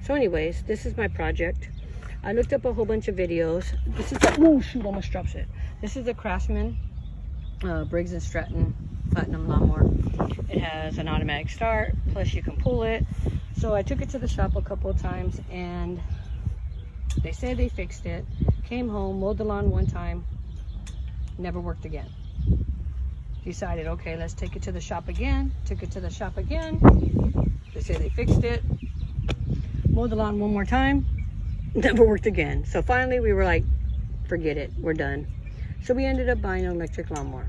So anyways, this is my project. I looked up a whole bunch of videos. This is a, oh shoot, almost dropped it. This is the Craftsman Briggs & Stratton Platinum lawnmower. It has an automatic start, plus you can pull it. So I took it to the shop a couple of times and they said they fixed it. Came home, mowed the lawn one time, never worked again. Decided, okay, let's take it to the shop again. Took it to the shop again. They say they fixed it. Mowed the lawn one more time, never worked again. So finally we were like, forget it, we're done. So we ended up buying an electric lawnmower.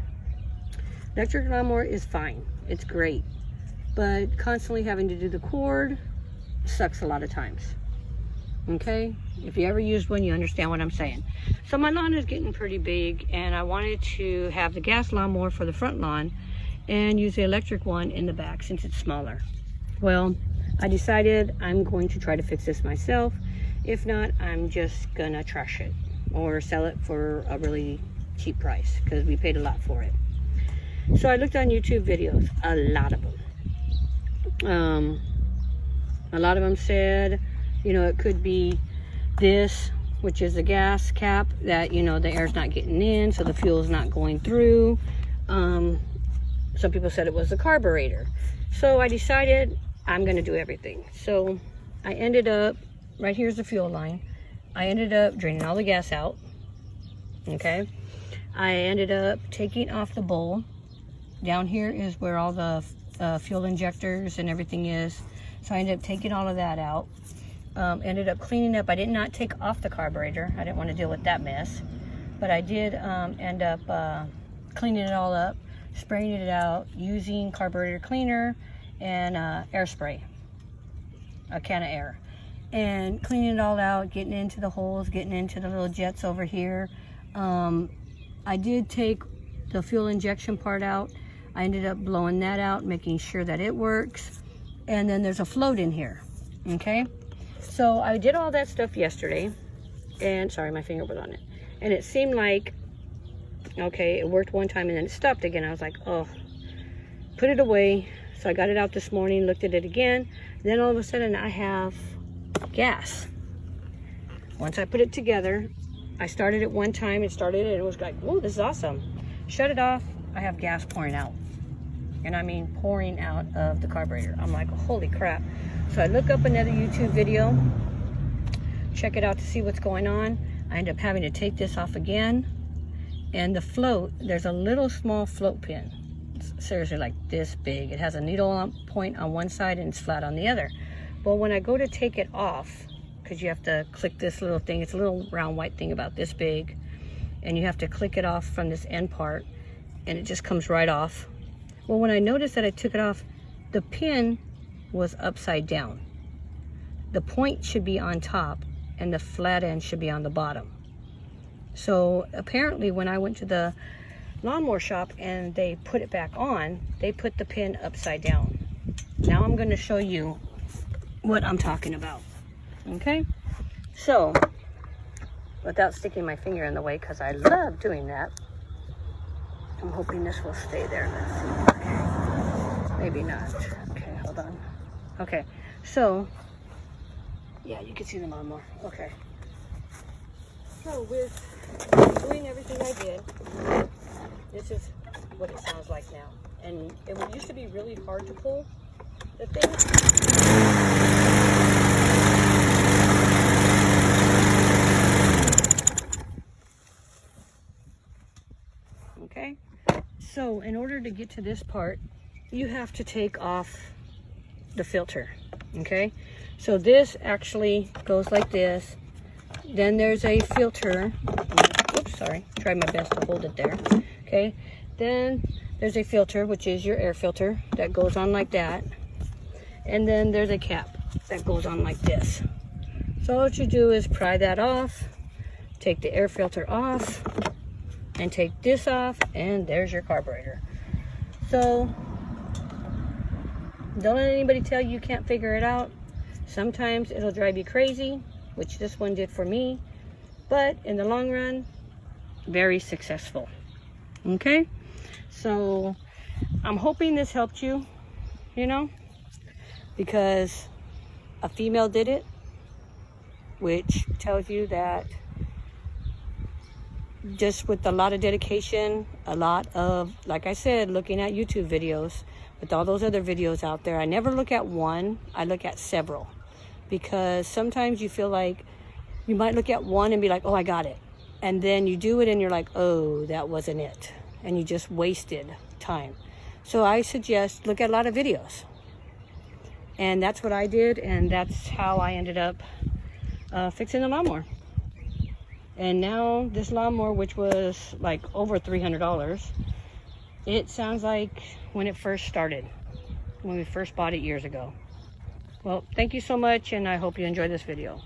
Electric lawnmower is fine, it's great, but constantly having to do the cord sucks a lot of times. Okay, if you ever used one, you understand what I'm saying. So my lawn is getting pretty big and I wanted to have the gas lawnmower for the front lawn and use the electric one in the back since it's smaller. Well, I decided I'm going to try to fix this myself. If not, I'm just gonna trash it or sell it for a really cheap price because we paid a lot for it. So I looked on YouTube videos, a lot of them. A lot of them said, you know, it could be this, which is a gas cap that, you know, the air's not getting in, so the fuel's not going through. Some people said it was the carburetor. So I decided I'm gonna do everything. So I ended up, right here's the fuel line. I ended up draining all the gas out, okay? I ended up taking off the bowl. Down here is where all the fuel injectors and everything is. So I ended up taking all of that out. Ended up cleaning up. I did not take off the carburetor. I didn't want to deal with that mess. But I did end up cleaning it all up, spraying it out, using carburetor cleaner and air spray, a can of air. And cleaning it all out, getting into the holes, getting into the little jets over here. I did take the fuel injection part out. I ended up blowing that out, making sure that it works. And then there's a float in here, okay? So I did all that stuff yesterday, and sorry, my finger was on it. And it seemed like, okay, it worked one time and then it stopped again. I was like, oh, put it away. So I got it out this morning, looked at it again. Then all of a sudden I have gas. Once I put it together, I started it one time, it started and it was like, whoa, this is awesome. Shut it off, I have gas pouring out. And I mean pouring out of the carburetor. I'm like, holy crap. So I look up another YouTube video, check it out to see what's going on. I end up having to take this off again. And the float, there's a little small float pin. It's seriously like this big. It has a needle point on one side and it's flat on the other. Well, when I go to take it off, because you have to click this little thing, it's a little round white thing about this big, and you have to click it off from this end part, and it just comes right off. Well, when I noticed that I took it off, the pin was upside down. The point should be on top, and the flat end should be on the bottom. So apparently when I went to the lawnmower shop and they put it back on, they put the pin upside down. Now I'm going to show you what I'm talking about. Okay, so without sticking my finger in the way, because I love doing that, I'm hoping this will stay there. Let's see. Okay, maybe not. Okay, hold on. Okay, so yeah, you can see the lawnmower. Okay, so with doing everything I did, this is what it sounds like now. And it used to be really hard to pull the thing. Okay, so in order to get to this part, you have to take off the filter. Okay, so this actually goes like this. Then there's a filter. Oops, sorry, tried my best to hold it there. Okay, then there's a filter, which is your air filter, that goes on like that. And then there's a cap that goes on like this. So all you do is pry that off, take the air filter off, and take this off, and there's your carburetor. So don't let anybody tell you can't figure it out. Sometimes it'll drive you crazy, which this one did for me, but in the long run, very successful. Okay, so I'm hoping this helped you, you know, because a female did it which tells you that just with a lot of dedication, a lot of, like I said, looking at YouTube videos, with all those other videos out there, I never look at one, I look at several. Because sometimes you feel like you might look at one and be like, oh, I got it. And then you do it and you're like, oh, that wasn't it. And you just wasted time. So I suggest look at a lot of videos. And that's what I did, and that's how I ended up fixing the lawnmower. And now this lawnmower, which was like over $300, it sounds like when it first started, when we first bought it years ago. Well, thank you so much, and I hope you enjoyed this video.